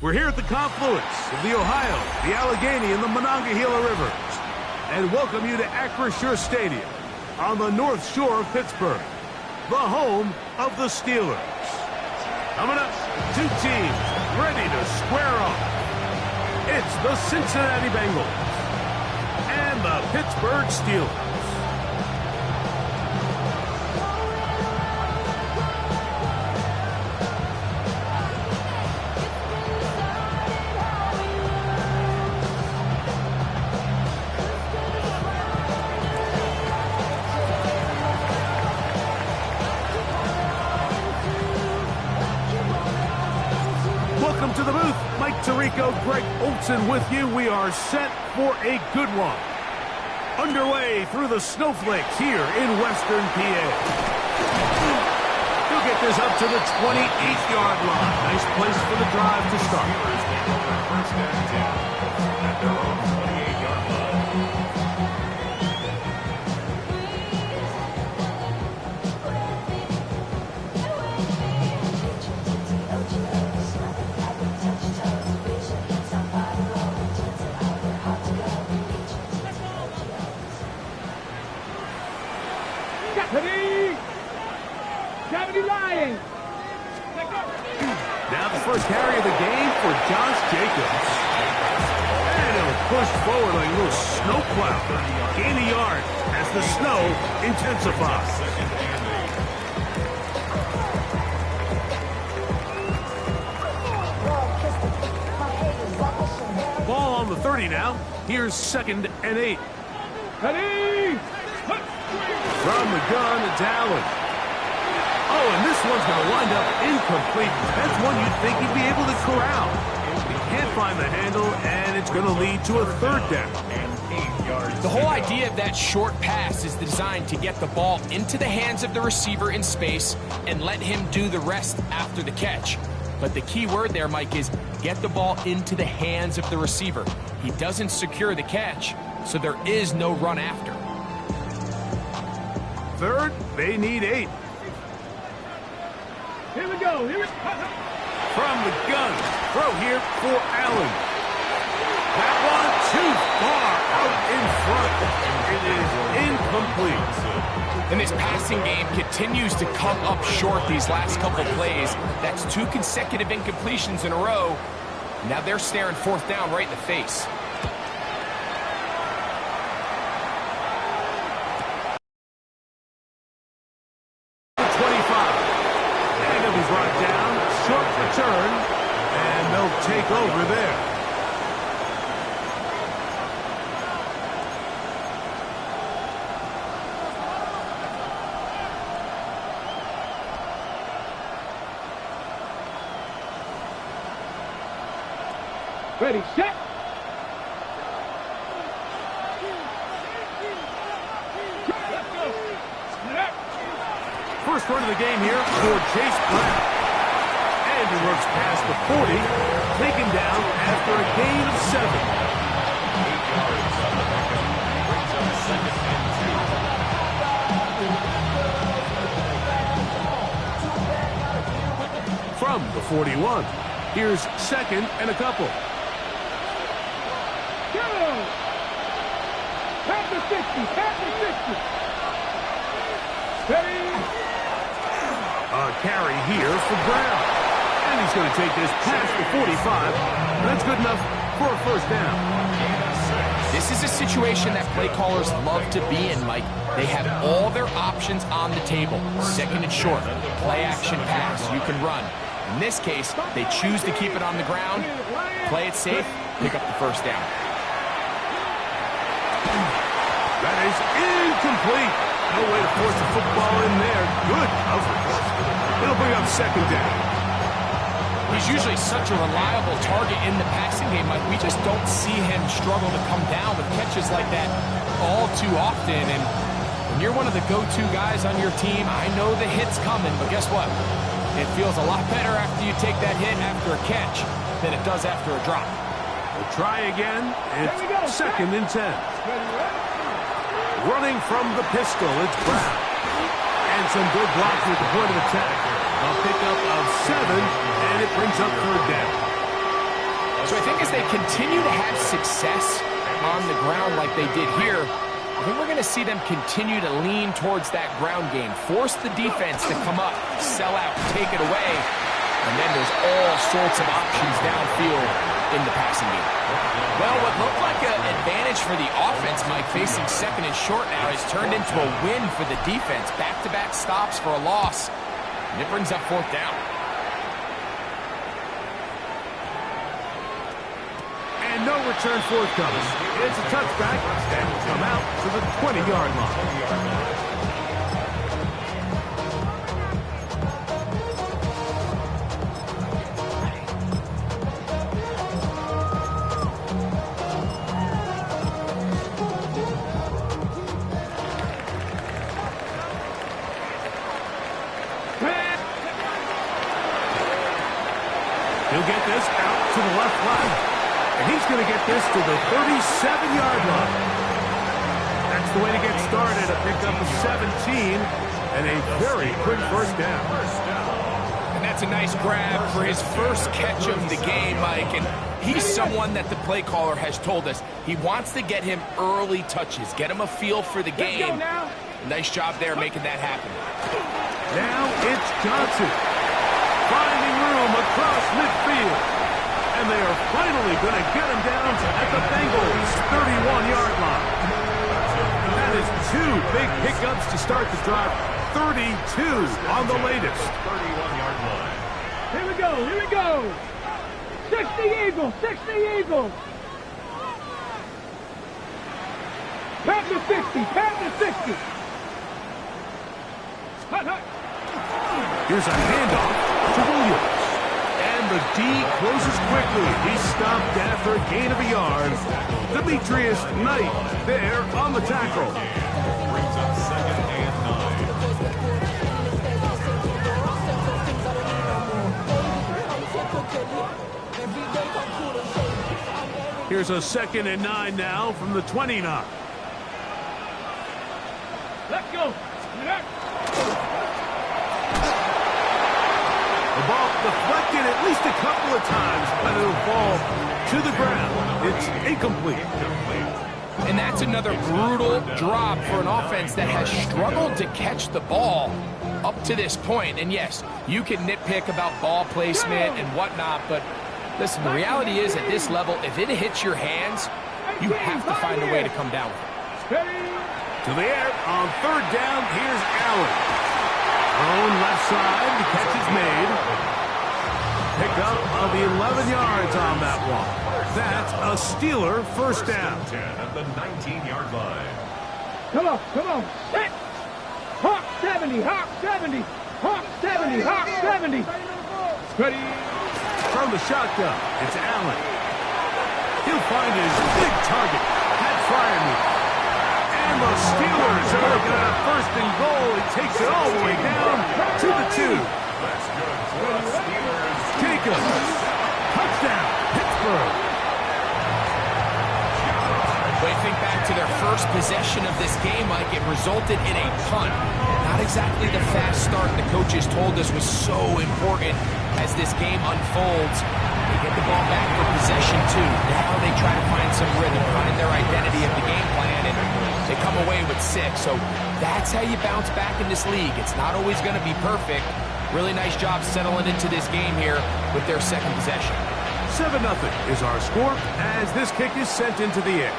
We're here at the confluence of the Ohio, the Allegheny, and the Monongahela Rivers, and welcome you to Acrisure Stadium on the North Shore of Pittsburgh, the home of the Steelers. Coming up, two teams ready to square off. It's the Cincinnati Bengals and the Pittsburgh Steelers. Welcome to the booth. Mike Tirico, Greg Olson with you. We are set for a good one. Underway through the snowflakes here in Western PA. He'll get this up to the 28-yard line. Nice place for the drive to start. First down 10 at their own 28-yard line. Now the first carry of the game for Josh Jacobs. And he'll push forward like a little snowplow. Gain a yard as the snow intensifies. Ball on the 30 now. Here's 2nd and 8. Ready? From the gun, it's Allen. Oh, and this one's going to wind up incomplete. That's one you'd think he'd be able to corral. He can't find the handle, and it's going to lead to a 3rd down. The whole idea of that short pass is designed to get the ball into the hands of the receiver in space and let him do the rest after the catch. But the key word there, Mike, is get the ball into the hands of the receiver. He doesn't secure the catch, so there is no run after. 3rd, they need 8. Here we go. From the gun, throw here for Allen. That one too far out in front. It is incomplete. And this passing game continues to come up short these last couple plays. That's 2 consecutive incompletions in a row. Now they're staring 4th down right in the face. Brought down, short return, and they'll take over there. Ready, set. First run of the game here for Chase Brown. And he works past the 40, taken down after a gain of 7. 8 yards on the pickup. Brings up 2nd and 2. From the 41, here's 2nd and a couple. Go! Past the 60, Ready? A carry here for Brown. And he's going to take this past the 45. That's good enough for a 1st down. This is a situation that play callers love to be in, Mike. They have all their options on the table. 2nd and short, play action pass, you can run. In this case, they choose to keep it on the ground, play it safe, pick up the 1st down. That is incomplete. No way to force the football in there. Good coverage. It'll bring up 2nd down. He's usually such a reliable target in the passing game, Mike. We just don't see him struggle to come down with catches like that all too often. And when you're one of the go-to guys on your team, I know the hit's coming, but guess what? It feels a lot better after you take that hit after a catch than it does after a drop. We'll try again. It's 2nd and 10. Running from the pistol, it's Brown. And some good blocking at the point of attack. A pickup of 7, and it brings up 3rd down. So I think as they continue to have success on the ground like they did here, I think we're going to see them continue to lean towards that ground game, force the defense to come up, sell out, take it away, and then there's all sorts of options downfield in the passing game. Well, what looked like an advantage for the offense, Mike, facing second and short now, has turned into a win for the defense. Back-to-back stops for a loss, and it brings up fourth down. And no return forthcoming. It's a touchback, and will come out to the 20-yard line. He'll get this out to the left line. And he's going to get this to the 37-yard line. That's the way to get started. A pickup of 17 and a very quick first down. And that's a nice grab for his first catch of the game, Mike. And he's someone that the play caller has told us he wants to get him early touches, get him a feel for the game. Nice job there making that happen. Now it's Johnson finding room across midfield. And they are finally going to get him down at the Bengals' 31-yard line. That is two big pickups to start the drive. 32 on the latest. 31-yard line. Here we go, here we go. 60 Eagles, 60 Eagles. Pat to 60, pat to 60. Hut, hut. Here's a handoff to Williams. The D closes quickly. He's stopped after a gain of a yard. Demetrius Knight there on the tackle. Brings up second and 9. Here's a 2nd and 9 now from the 29. Let's go. The ball deflected at least a couple of times, but it'll fall to the ground. It's incomplete. And that's another brutal drop for an offense that has struggled to catch the ball up to this point. And yes, you can nitpick about ball placement and whatnot, but listen, the reality is at this level, if it hits your hands, you have to find a way to come down with it. To the air on 3rd down, here's Allen. Own left side, the catch is made. Pickup of 11 yards on that one. That's a Steeler first down. 10 at the 19-yard line. Come on, set. Hawk 70, Hawk 70, Hawk 70, Hawk 70. Ready. From the shotgun, it's Allen. He'll find his big target, Pat Fryermuth. And the Steelers are looking at a 1st and goal. He takes it all the way down to the 2. That's good for the Steelers. Jacobs. Touchdown, Pittsburgh. When you think back to their first possession of this game, Mike, it resulted in a punt. Not exactly the fast start the coaches told us was so important as this game unfolds. They get the ball back for possession 2. Now they try to find some rhythm, find their identity of the game plan, and they come away with 6. So that's how you bounce back in this league. It's not always going to be perfect. Really nice job settling into this game here with their 2nd possession. 7-0 is our score as this kick is sent into the air.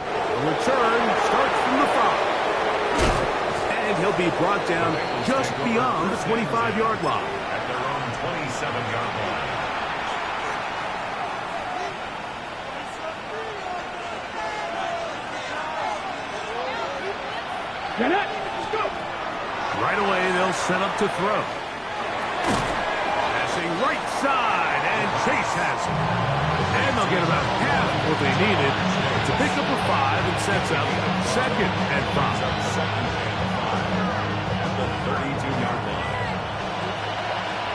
The return starts from the 5. And he'll be brought down just beyond the 25-yard line. At their own 27-yard line. Get it. Let's go. Right away, they'll set up to throw. Passing right side, and Chase has it. And they'll get about half what they needed to pick up a 5 and sets up 2nd and 5. Second and 5 at the 32-yard line.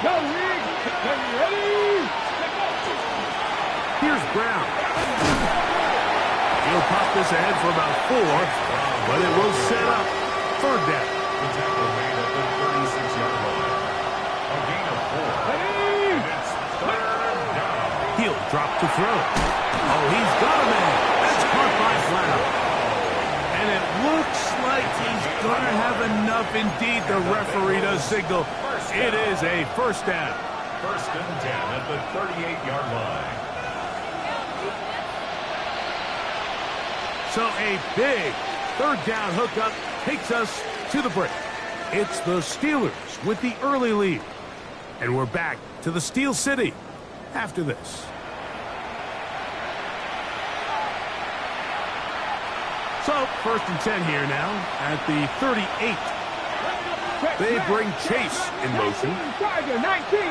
Go, Rick. Ready. Here's Brown. He'll pop this ahead for about 4, but it will set up 3rd down. The tackle made at the 36-yard line. A gain of 4. Ready. And it's 3rd and Drop to throw. Oh, he's got a man. That's caught by Flannel. And it looks like he's going to have enough indeed. The referee does signal. It is a first down. First and 10 at the 38-yard line. So a big third down hookup takes us to the break. It's the Steelers with the early lead. And we're back to the Steel City after this. So, first and 10 here now at the 38. They bring Chase in motion. 19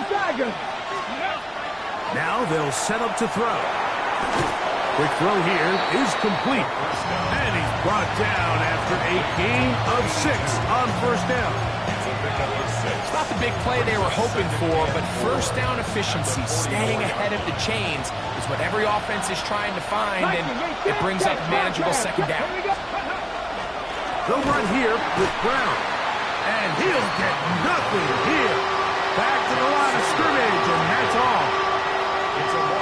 Tiger. Now they'll set up to throw. Quick throw here is complete. And he's brought down after a gain of 6 on first down. It's not the big play they were hoping for, but first down efficiency, staying ahead of the chains, is what every offense is trying to find, and it brings up manageable second down. They'll run here with Brown. And he'll get nothing here. Back to the line of scrimmage, and that's all.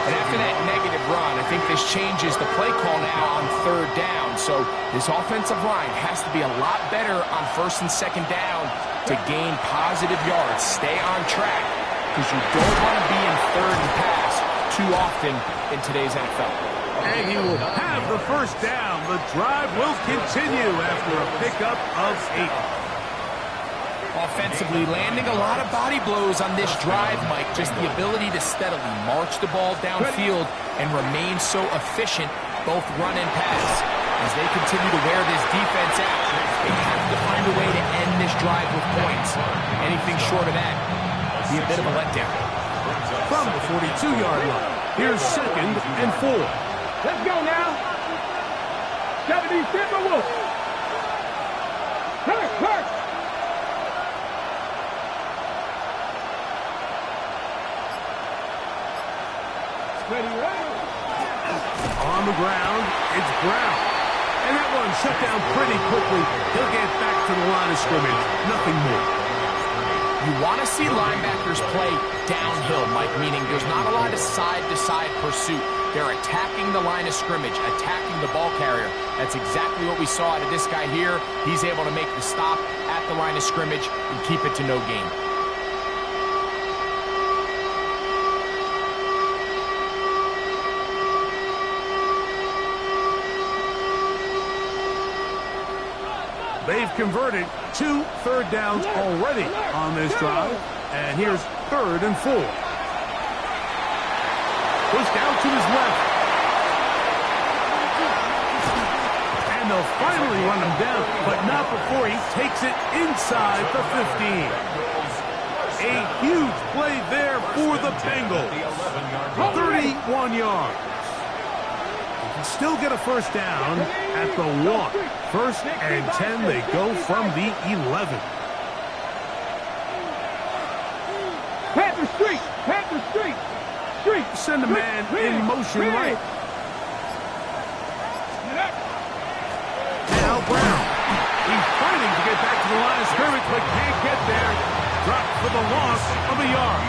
And after that negative run, I think this changes the play call now on third down. So this offensive line has to be a lot better on first and second down to gain positive yards. Stay on track, because you don't want to be in third and pass too often in today's NFL. And he will have the first down. The drive will continue after a pickup of 8. Offensively, landing a lot of body blows on this drive, Mike. Just the ability to steadily march the ball downfield and remain so efficient, both run and pass. As they continue to wear this defense out, they have to find a way to end this drive with points. Anything short of that would be a bit of a letdown. From the 42-yard line, here's second and 4. Let's go now. 70 Timberwolves. Hurt. On the ground, it's Brown. And that one shut down pretty quickly. He'll get back to the line of scrimmage. Nothing more. You want to see linebackers play downhill, Mike, meaning there's not a lot of side-to-side pursuit. They're attacking the line of scrimmage, attacking the ball carrier. That's exactly what we saw out of this guy here. He's able to make the stop at the line of scrimmage and keep it to no gain. They've converted 2 third downs already on this drive. And here's third and 4. Pushed out to his left. And they'll finally run him down, but not before he takes it inside the 15. A huge play there for the Bengals. 31 yards. Still get a first down at the 1. First and 10, they go from the 11. Panther Street. Send a man in motion right. Now Brown. He's fighting to get back to the line of scrimmage, but can't get there. Dropped for the loss of a yard.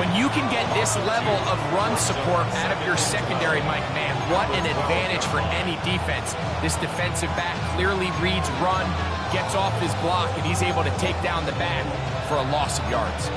When you can get this level of run support out of your secondary, Mike, man, what an advantage for any defense. This defensive back clearly reads run, gets off his block, and he's able to take down the back for a loss of yards.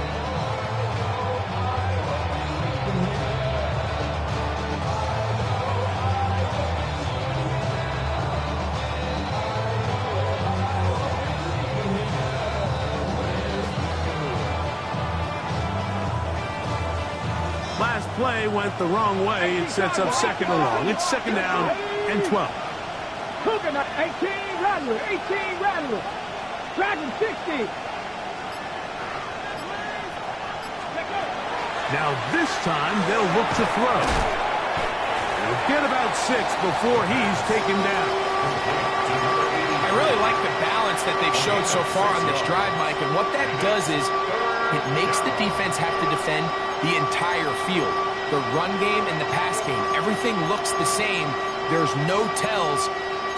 Last play went the wrong way. It sets up second and long. It's second down and 12. Coconut, 18 Rattler. Dragon 60. Now this time they'll look to throw. They'll get about 6 before he's taken down. I really like the balance that they've showed so far on this drive, Mike, and what that does is it makes the defense have to defend the entire field. The run game and the pass game, everything looks the same. There's no tells,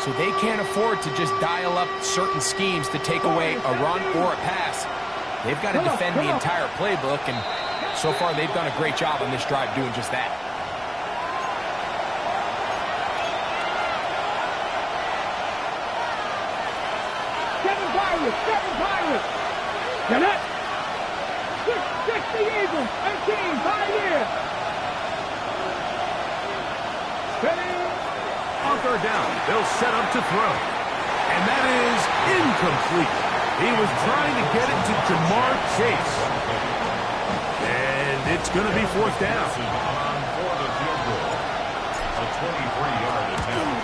so they can't afford to just dial up certain schemes to take away a run or a pass. They've got to defend the entire playbook, and So far, they've done a great job on this drive doing just that. Seven Pirates. Get it. 60 Eagles. 18, 5 years. Ready. On third down, they'll set up to throw. And that is incomplete. He was trying to get it to Jamar Chase. And it's going to be fourth down. For the field goal. A 23-yard attempt.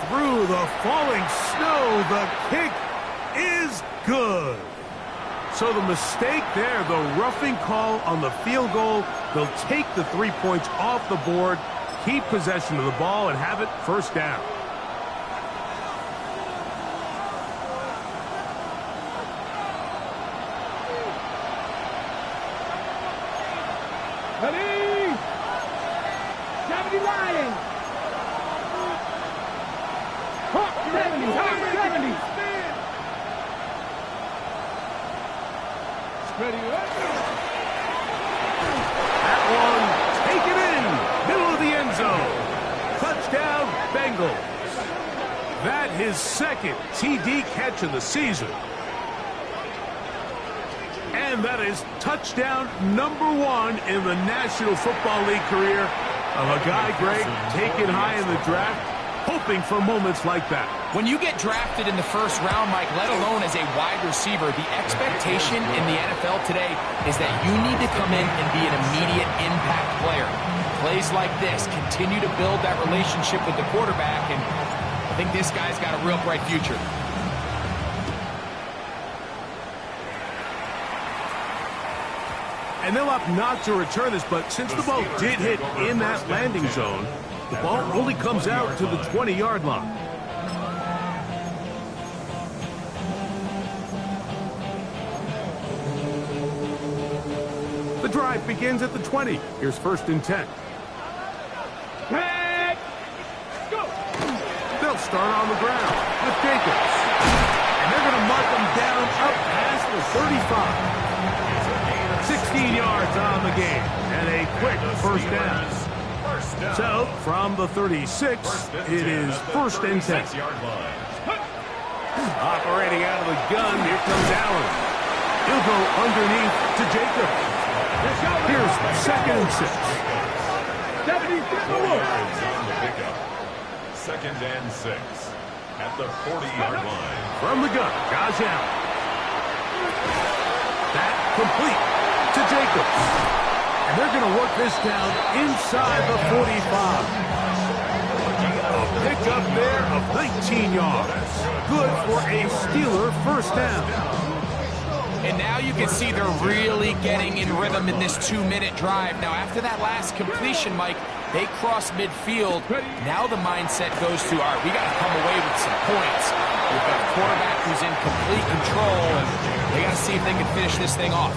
Through the falling snow, the kick is good. So the mistake there, the roughing call on the field goal, they'll take the 3 points off the board, keep possession of the ball, and have it first down. Ready. 70 Lions. Hawk 70. Hawk 70. Ready. That one, take it in, middle of the end zone. Touchdown, Bengals. That his second TD catch of the season. And that is touchdown number 1 in the National Football League career of a guy, Greg, taken high in the draft, hoping for moments like that. When you get drafted in the first round, Mike, let alone as a wide receiver, the expectation in the NFL today is that you need to come in and be an immediate impact player. Plays like this continue to build that relationship with the quarterback, and I think this guy's got a real bright future. And they'll opt not to return this, but since the ball did hit in that landing zone, the ball only comes out to the 20-yard line. The drive begins at the 20. Here's first and 10. Go. They'll start on the ground with Jacobs. And they're going to mark him down up past the 35. 16 yards on the game. And a quick first down. So, from the 36, it is first and 10. Operating out of the gun, here comes Allen. He'll go underneath to Jacobs. Here's second and 6. 76 Second and 6 at the 40-yard line. From the gun, Josh Allen. That complete to Jacobs. And they're going to work this down inside the 45. A pickup there of 19 yards. Good for a Steeler first down. And now you can see they're really getting in rhythm in this 2-minute drive. Now, after that last completion, Mike, they cross midfield. Now the mindset goes to, all right, we got to come away with some points. We've got a quarterback who's in complete control, and they got to see if they can finish this thing off.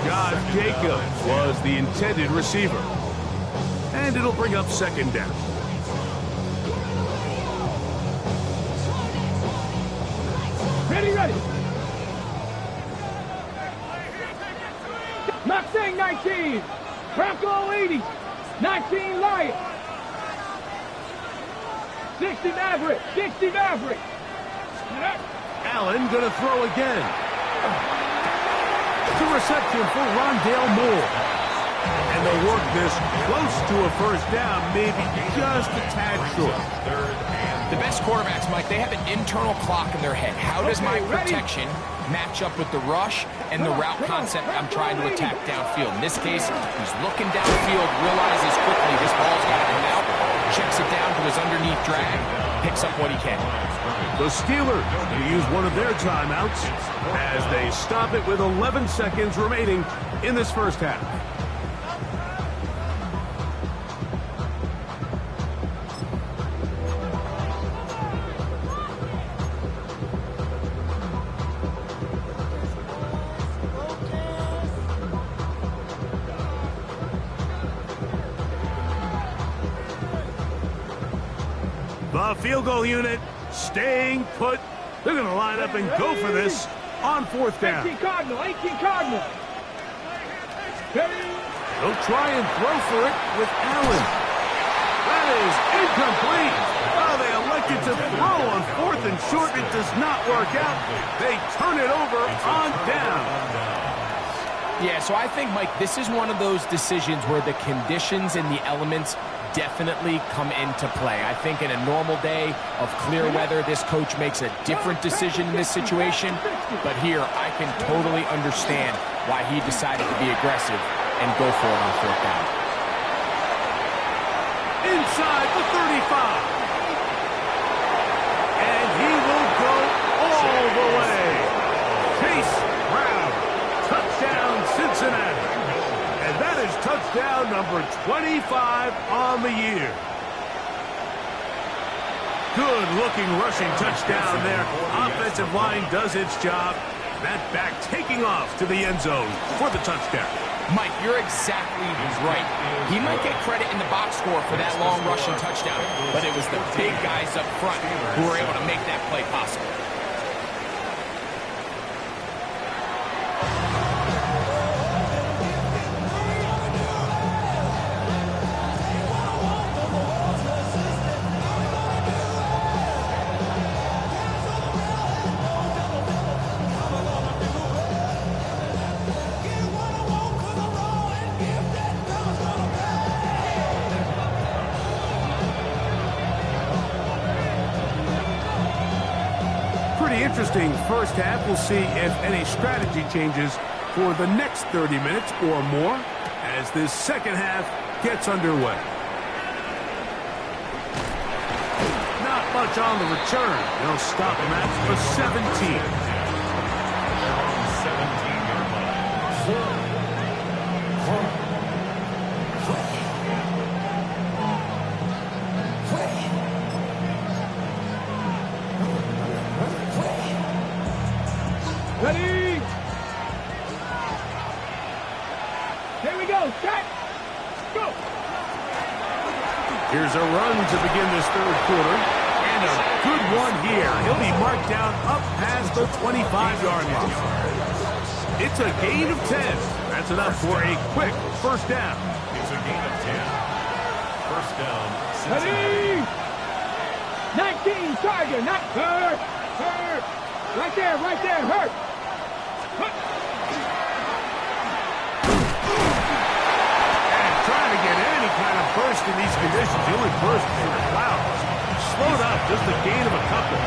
Josh Jacobs was the intended receiver. And it'll bring up second down. Ready. Mustang 19. Bronco 80. 19 Lion. 60 Maverick. Allen going to throw again. To reception for Rondale Moore. And they'll work this close to a first down, maybe just a tad short. The best quarterbacks, Mike, they have an internal clock in their head. How does my protection match up with the rush and the route concept I'm trying to attack downfield? In this case, he's looking downfield, realizes quickly this ball's got to come out, checks it down to his underneath drag, picks up what he can. The Steelers will use one of their timeouts as they stop it with 11 seconds remaining in this first half. The field goal unit staying put. They're going to line up and go for this on fourth down. 18 Cardinal. Ready. He'll try and throw for it with Allen. That is incomplete. Oh, they elected to throw on 4th and short. It does not work out. They turn it over on down. Yeah, so I think, Mike, this is one of those decisions where the conditions and the elements definitely come into play. I think in a normal day of clear weather, this coach makes a different decision in this situation. But here, I can totally understand why he decided to be aggressive and go for it on 4th down. Inside the 35. And he will go all the way. Chase Brown. Touchdown, Cincinnati. And that is touchdown number 25 on the year. Good-looking rushing touchdown there. Offensive line does its job. That back taking off to the end zone for the touchdown. Mike, you're exactly right. He might get credit in the box score for that long rushing touchdown, but it was the big guys up front who were able to make that play possible. Interesting first half. We'll see if any strategy changes for the next 30 minutes or more as this second half gets underway. Not much on the return. They'll stop him at the 17. Ready? Here we go. Set. Go. Here's a run to begin this third quarter. And a good one here. He'll be marked down up past the 25-yard line. It's a gain of 10. That's enough for a quick first down. It's a gain of 10. First down. Ready? 19, Tiger. Not hurt. Hurt. Right there, hurt. And trying to get any kind of burst in these conditions. The only burst is in the clouds. Slowed up, just a gain of a couple.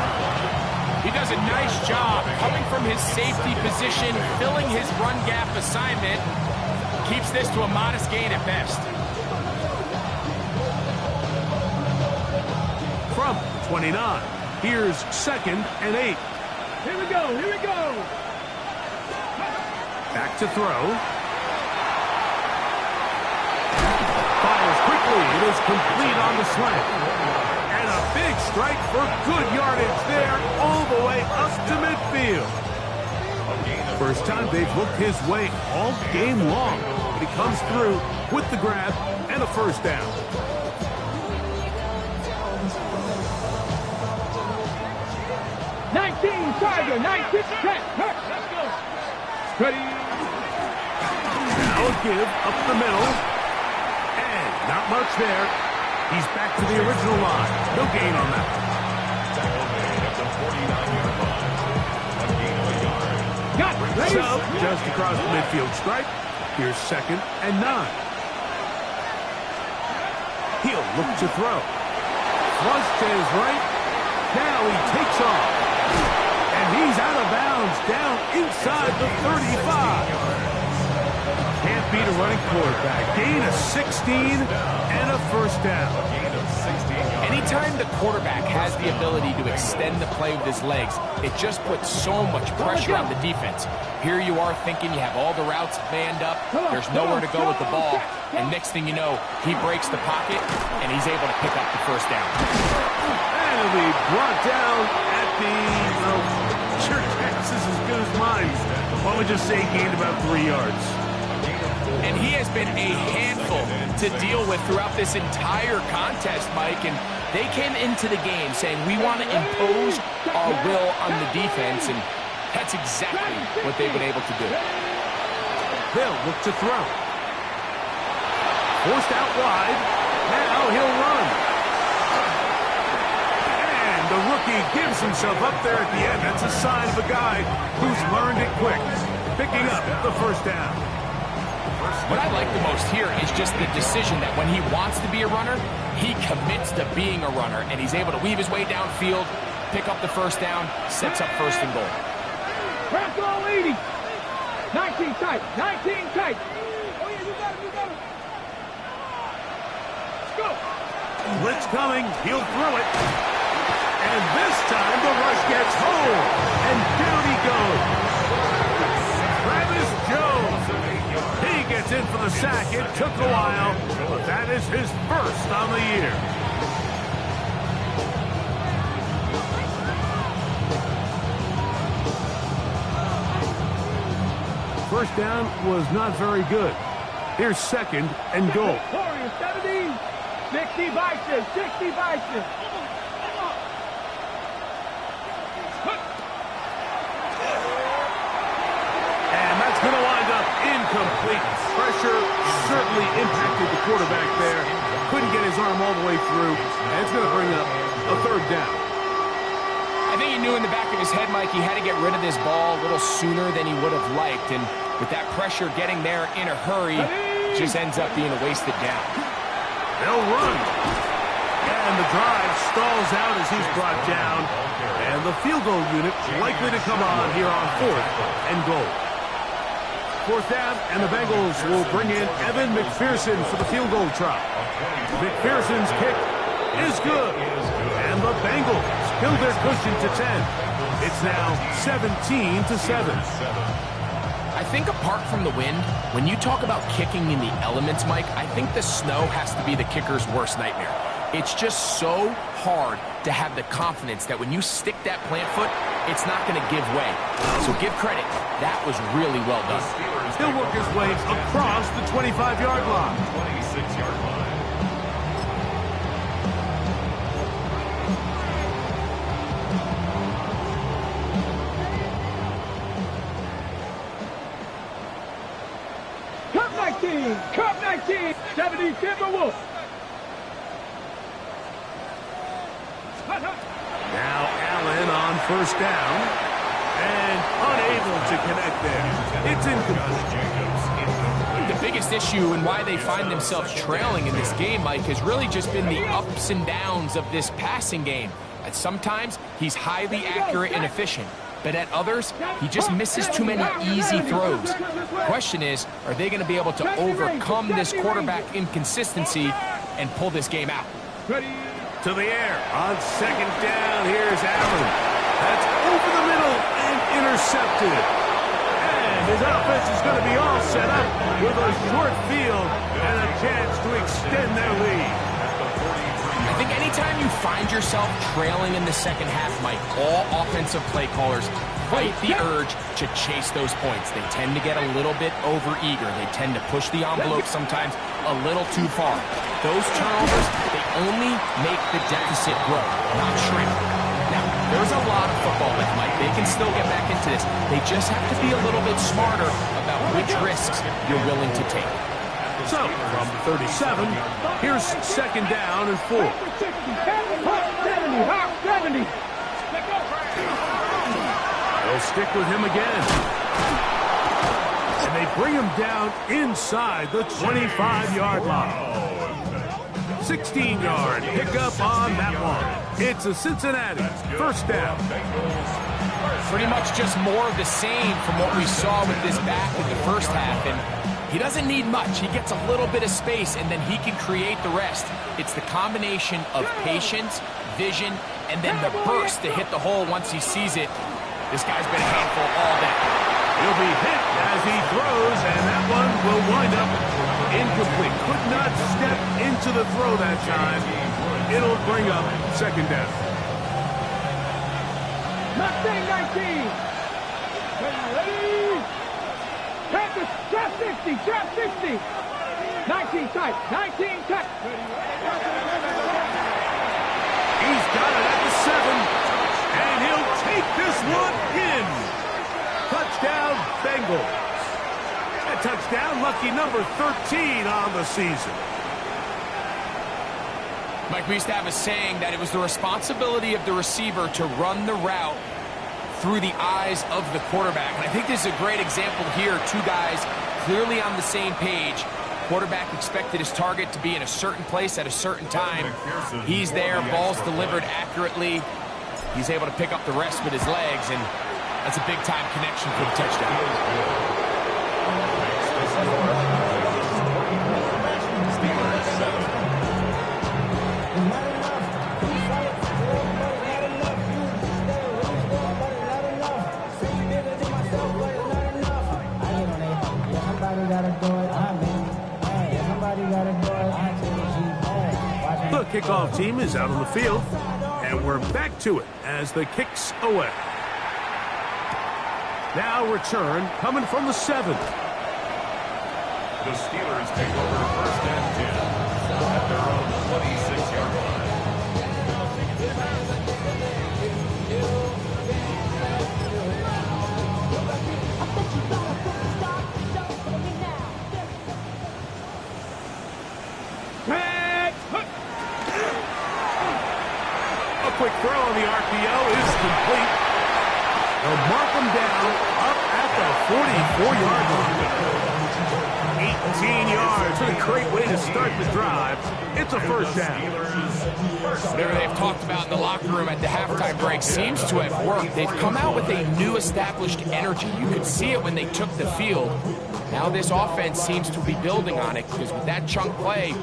He does a nice job coming from his safety position, filling his run gap assignment. Keeps this to a modest gain at best. From 29, here's 2nd and 8. Here we go. Back to throw. Fires quickly. It is complete on the slant. And a big strike for good yardage there all the way up to midfield. First time they've looked his way all game long. But he comes through with the grab and a first down. Tiger, 19, set. Hurt. Let's go. Ready? Now a give up the middle. And not much there. He's back to the original line. No gain on that. Tackle made at the 49-yard line. A gain of a yard. Got it. Ready? So, just across the midfield stripe. Here's 2nd and 9. He'll look to throw. Flush to his right. Now he takes off. And he's out of bounds down inside the 35. Can't beat a running quarterback. Gain of 16 and a first down. Anytime the quarterback has the ability to extend the play with his legs, it just puts so much pressure on the defense. Here you are thinking you have all the routes manned up. There's nowhere to go with the ball. And next thing you know, he breaks the pocket, and he's able to pick up the first down. And he'll be brought down at the, your guess is as good as mine. Why don't we just say he gained about 3 yards? And he has been a handful to deal with throughout this entire contest, Mike. And they came into the game saying, we want to impose our will on the defense. And that's exactly what they've been able to do. They'll look to throw. Forced out wide. Now he'll run. And the rookie gives himself up there at the end. That's a sign of a guy who's learned it quick. Picking up the first down. What I like the most here is just the decision that when he wants to be a runner, he commits to being a runner, and he's able to weave his way downfield, pick up the first down, sets up first and goal. Press all 80. 19 tight. 19 tight. Oh, yeah, you got it. Let's go. Blitz coming. He'll throw it. And this time the rush gets home. And down he goes. Travis Jones. He gets in for the sack. It took a while, but that is his first on the year. First down was not very good. Here's second and goal. 70, 60 vices, 60 vices. And that's going to wind up incomplete. Pressure certainly impacted the quarterback there. Couldn't get his arm all the way through. And it's going to bring up a third down. I think he knew in the back of his head, Mike, he had to get rid of this ball a little sooner than he would have liked. And with that pressure getting there in a hurry, it just ends up being a wasted down. They'll run. And the drive stalls out as he's brought down. And the field goal unit likely to come on here on fourth and goal. Fourth down, and the Bengals will bring in Evan McPherson for the field goal try. McPherson's kick is good. And the Bengals build their cushion to 10. It's now 17-7. I think apart from the wind, when you talk about kicking in the elements, Mike, I think the snow has to be the kicker's worst nightmare. It's just so hard to have the confidence that when you stick that plant foot, it's not going to give way. So give credit. That was really well done. He'll work his way across the 25-yard line. 26-yard line. Cup 19, 70 Timberwolves. Now Allen on first down and unable to connect there. It's incomplete. The biggest issue and why they find themselves trailing in this game, Mike, has really just been the ups and downs of this passing game. At sometimes he's highly accurate and efficient, but at others, he just misses too many easy throws. The question is, are they going to be able to overcome this quarterback inconsistency and pull this game out? To the air on second down. Here's Allen. That's over the middle and intercepted. And his offense is going to be all set up with a short field and a chance to extend their lead. I think anytime you find yourself trailing in the second half, Mike, all offensive play callers fight the urge to chase those points. They tend to get a little bit overeager. They tend to push the envelope sometimes a little too far. Those turnovers, they only make the deficit grow, not shrink. Now, there's a lot of football left, Mike. They can still get back into this. They just have to be a little bit smarter about which risks you're willing to take. So, from 37, here's second down and 4. Hawk 70, Hawk 70. They'll stick with him again. And they bring him down inside the 25-yard line. 16-yard pickup on that one. It's a Cincinnati first down. Pretty much just more of the same from what we saw with this back in the first half. And he doesn't need much. He gets a little bit of space, and then he can create the rest. It's the combination of patience, vision, and then the burst to hit the hole once he sees it. This guy's been a handful all day. He'll be hit as he throws, and that one will wind up incomplete. Could not step into the throw that time. It'll bring up second down. Mustang 19. Ready? Practice, drop 60, drop 60. 19 tight, 19 tight. He's got it at the 7, and he'll take this one in. Touchdown, Bengals. That touchdown, lucky number 13 on the season. Mike, we used to have a saying that it was the responsibility of the receiver to run the route through the eyes of the quarterback. And I think this is a great example here. Two guys clearly on the same page. Quarterback expected his target to be in a certain place at a certain time. He's there, ball's delivered accurately. He's able to pick up the rest with his legs, and that's a big-time connection for the touchdown. The kickoff team is out on the field, and we're back to it as the kick's away. Now return coming from the 7. The Steelers take over first and 10 at their own 26-yard line. A quick throw on the RPO is complete. They'll mark them down up at the 44-yard line. 18 yards. What a great way to start the drive. It's a first down. Whatever they've talked about in the locker room at the halftime break seems to have worked. They've come out with a new established energy. You could see it when they took the field. Now this offense seems to be building on it because with that chunk play,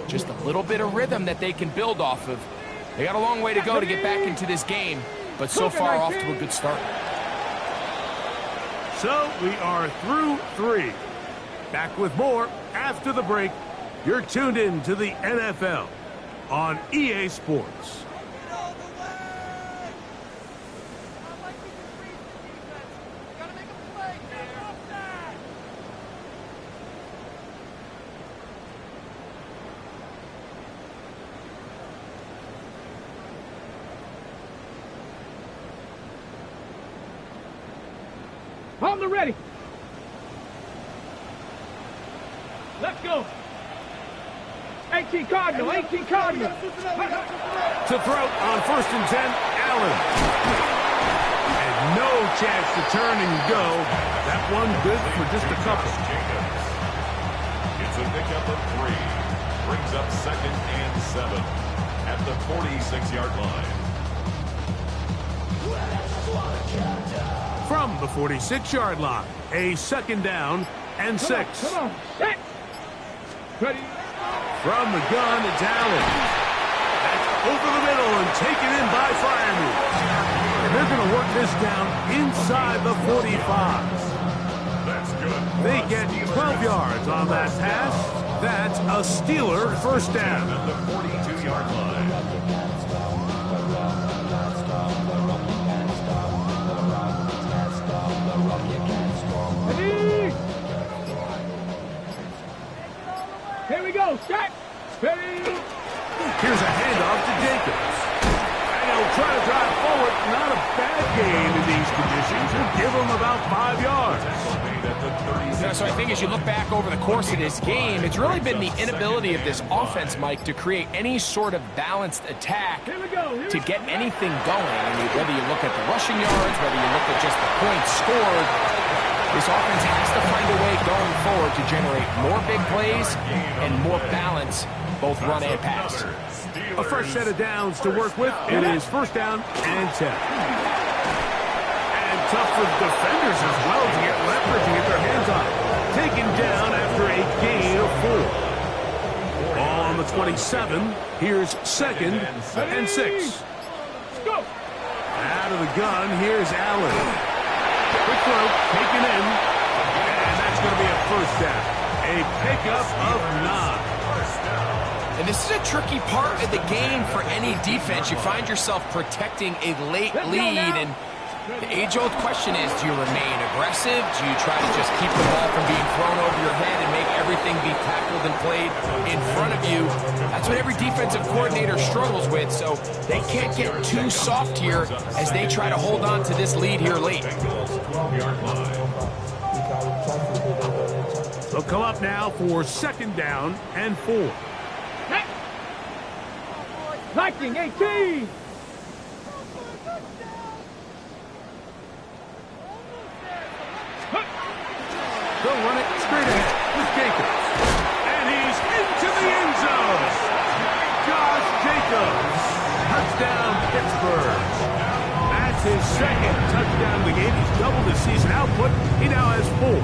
just a little bit of rhythm that they can build off of. They got a long way to go to get back into this game, but so far off to a good start. So we are through 3. Back with more after the break. You're tuned in to the NFL on EA Sports. On the ready. Let's go. 18 Cardinal, 18 Cardinal. To throw on first and 10, Allen. And no chance to turn and go. That one good for just a couple. It's a pickup of 3. Brings up second and 7 at the 46-yard line. From the 46-yard line, a second down and 6. Come on, set. Ready. From the gun, it's Allen. That's over the middle and taken in by Freiermuth. And they're going to work this down inside the 45. That's good. They get 12 yards on that pass. That's a Steeler first down. At the 42-yard line. Ready. Here we go, set. Ready. Here's a handoff to Jacobs. And he'll try to drive forward. Not a bad game in these conditions. We'll give him about 5 yards. Yeah, so I think as you look back over the course of this game, it's really been the inability of this offense, Mike, to create any sort of balanced attack to get anything going. I mean, whether you look at the rushing yards, whether you look at just the points scored, this offense has to find a way going forward to generate more big plays and more balance, both run and pass. A fresh set of downs to work with. It is first down and 10. And tough for defenders as well to get leverage and get their hands on it. Taken down after a gain of 4. Ball on the 27. Here's second and 6. Go. Out of the gun, here's Allen. Quick throw, taken in, and that's going to be a first down. A pickup of 9. And this is a tricky part of the game for any defense. You find yourself protecting a late lead, and the age-old question is, do you remain aggressive? Do you try to just keep the ball from being thrown over your head and make everything be tackled and played in front of you? That's what every defensive coordinator struggles with, so they can't get too soft here as they try to hold on to this lead here late. They'll come up now for 2nd down and 4. Viking 18. They'll run it straight ahead with Jacobs. And he's into the end zone. Josh Jacobs. Touchdown, Pittsburgh. That's his 2nd touchdown of the game. He's doubled his season output. He now has 4.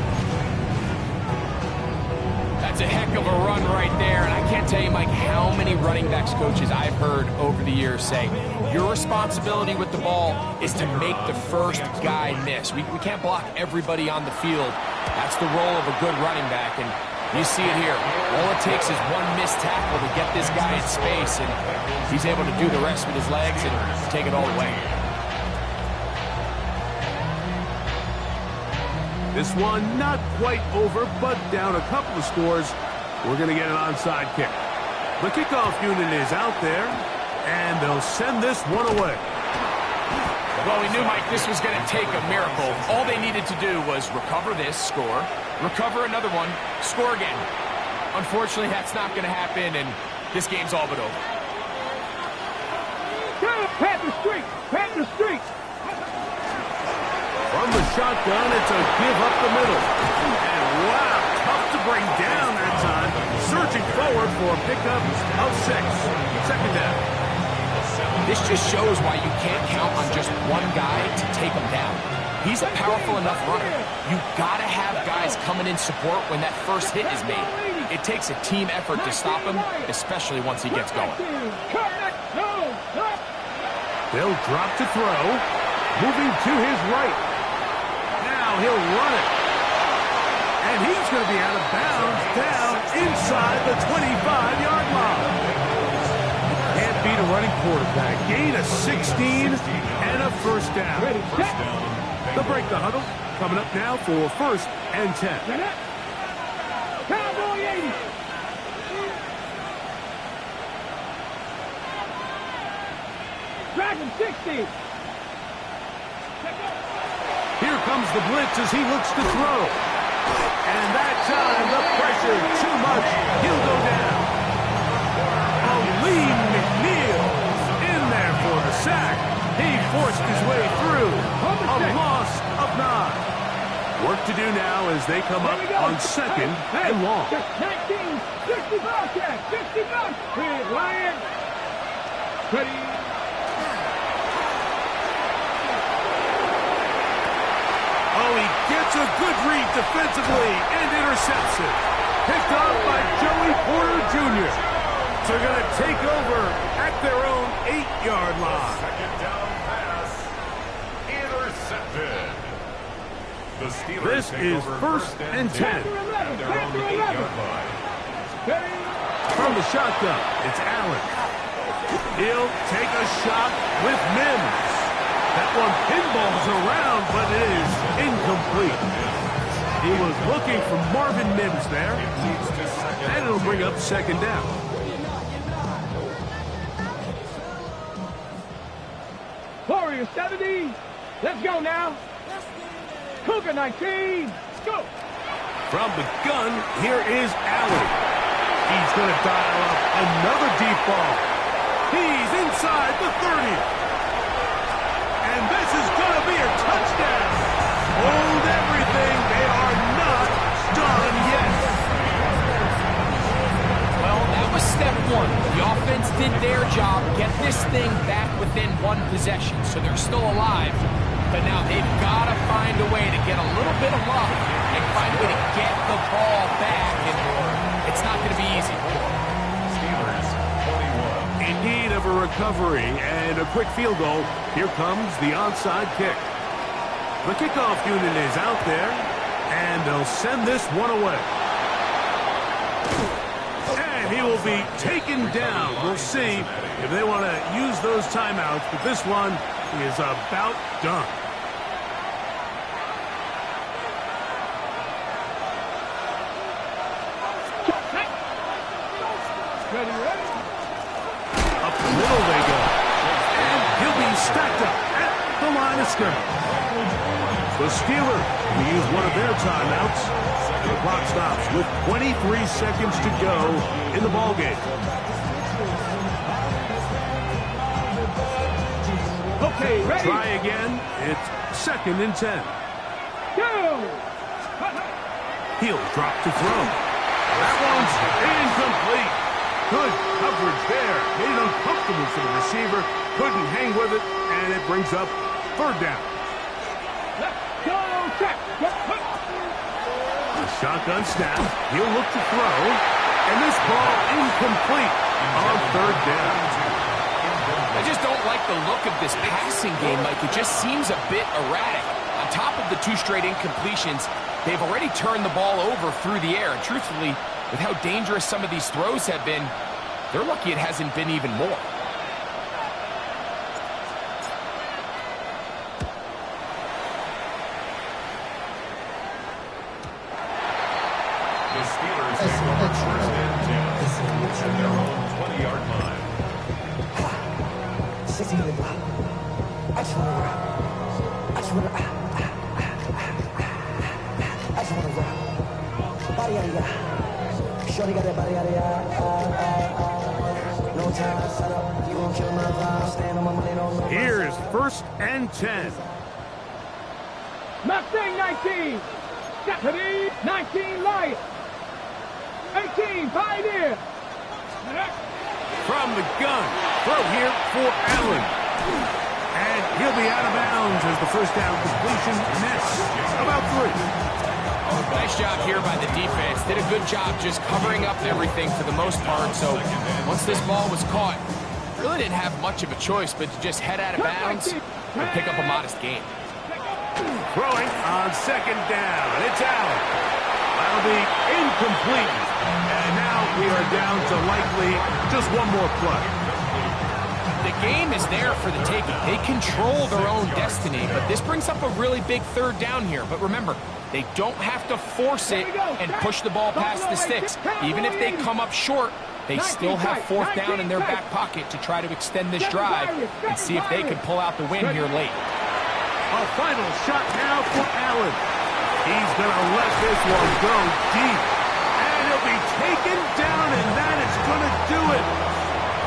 That's a heck of a run right there, and I can't tell you, Mike, how many running backs coaches I've heard over the years say, your responsibility with the ball is to make the first guy miss. We can't block everybody on the field. That's the role of a good running back, and you see it here. All it takes is one missed tackle to get this guy in space, and he's able to do the rest with his legs and take it all away. This one not quite over, but down a couple of scores. We're going to get an onside kick. The kickoff unit is out there, and they'll send this one away. Well, we knew, Mike, this was going to take a miracle. All they needed to do was recover this, score, recover another one, score again. Unfortunately, that's not going to happen, and this game's all but over. Panther Street! Panther Street! From the shotgun, it's a give up the middle. And wow, tough to bring down that time. Surging forward for a pickup of 6. 2nd down. This just shows why you can't count on just one guy to take him down. He's a powerful enough runner. You got to have guys coming in support when that first hit is made. It takes a team effort to stop him, especially once he gets going. They'll drop to throw. Moving to his right. Now he'll run it. And he's going to be out of bounds down inside the 25-yard line. Can't beat a running quarterback. Gain of 16 and a 1st down. They'll break the huddle. Coming up now for 1st and 10. Cowboy 80. Dragon 60. Here comes the blitz as he looks to throw. And that time, the pressure too much. He'll go down. Aleem McNeil in there for the sack. He forced his way through. A loss of 9. Work to do now as they come up on 2nd and long. 19, 60 Bobcat, 60 Bobcat. Lion. Ready. Oh, he gets a good read defensively and intercepts it. Picked off by Joey Porter Jr. So they're going to take over at their own 8-yard line. 2nd down pass. Intercepted. The Steelers This is 1st and 10. at their own 8-yard line. From the shotgun, it's Allen. He'll take a shot with Mims. That one pinballs around, but it is incomplete. He was looking for Marvin Mims there. And it'll bring up 2nd down. Warrior 70. Let's go now. Cougar 19. Let's go. From the gun, here is Allen. He's going to dial up another deep ball. He's inside the 30. And this is going to be a touchdown. Hold everything. They are not done yet. Well, that was step 1. The offense did their job, get this thing back within 1 possession, so they're still alive. But now they've got to find a way to get a little bit of luck and find a way to get the ball back. And it's not going to be easy. Steelers 21. In need of a recovery and a quick field goal. Here comes the onside kick. The kickoff unit is out there, and they'll send this one away. And he will be taken down. We'll see if they want to use those timeouts, but this one is about done. Ready. Up the middle they go. And he'll be stacked up at the line of scrimmage. The Steelers will use one of their timeouts. The clock stops with 23 seconds to go in the ballgame. Okay, ready? Try again. It's 2nd and 10. Go! He'll drop to throw. That one's incomplete. Good coverage there. Made it uncomfortable for the receiver. Couldn't hang with it, and it brings up 3rd down. Let's go, check. The shotgun snap. He'll look to throw. And this ball incomplete on 3rd down. I just don't like the look of this passing game, Mike. It just seems a bit erratic. On top of the 2 straight incompletions, they've already turned the ball over through the air. And truthfully, with how dangerous some of these throws have been, they're lucky it hasn't been even more. The Steelers take over 1st and 10 at their own 20-yard line. I just want to rock. I just want to rock. Body out of ya. Shorty got that body out of ya. No time, set up. You gon' kill my vibe. Stand on my money, no. Here's 1st and 10. Mustang 19. Deputy 19 Lion. 18 Pioneer. From the gun. Throw here for Allen. And he'll be out of bounds as the 1st down completion missed. About 3. Nice job here by the defense. Did a good job just covering up everything for the most part. So once this ball was caught, really didn't have much of a choice but to just head out of bounds and pick up a modest gain. Throwing on 2nd down. It's Allen. That'll be incomplete. And now we are down to likely just one more play. The game is there for the taking. They control their own destiny, but this brings up a really big 3rd down here. But remember, they don't have to force it and push the ball past the sticks. Even if they come up short, they still have 4th down in their back pocket to try to extend this drive and see if they can pull out the win here late. A final shot now for Allen. He's going to let this one go deep. And he'll be taken down, and that is going to do it.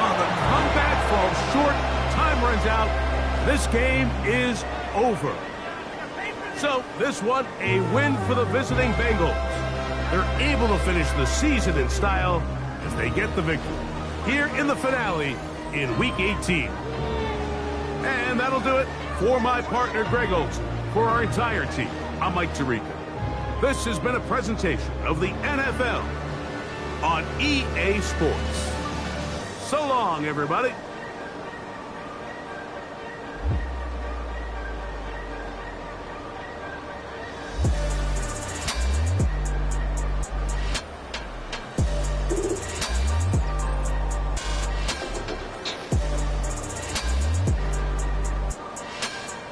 The comeback falls short. Time runs out. This game is over. So this one, a win for the visiting Bengals. They're able to finish the season in style as they get the victory here in the finale in Week 18. And that'll do it for my partner, Greg Olson. For our entire team, I'm Mike Tirico. This has been a presentation of the NFL on EA Sports. So long, everybody.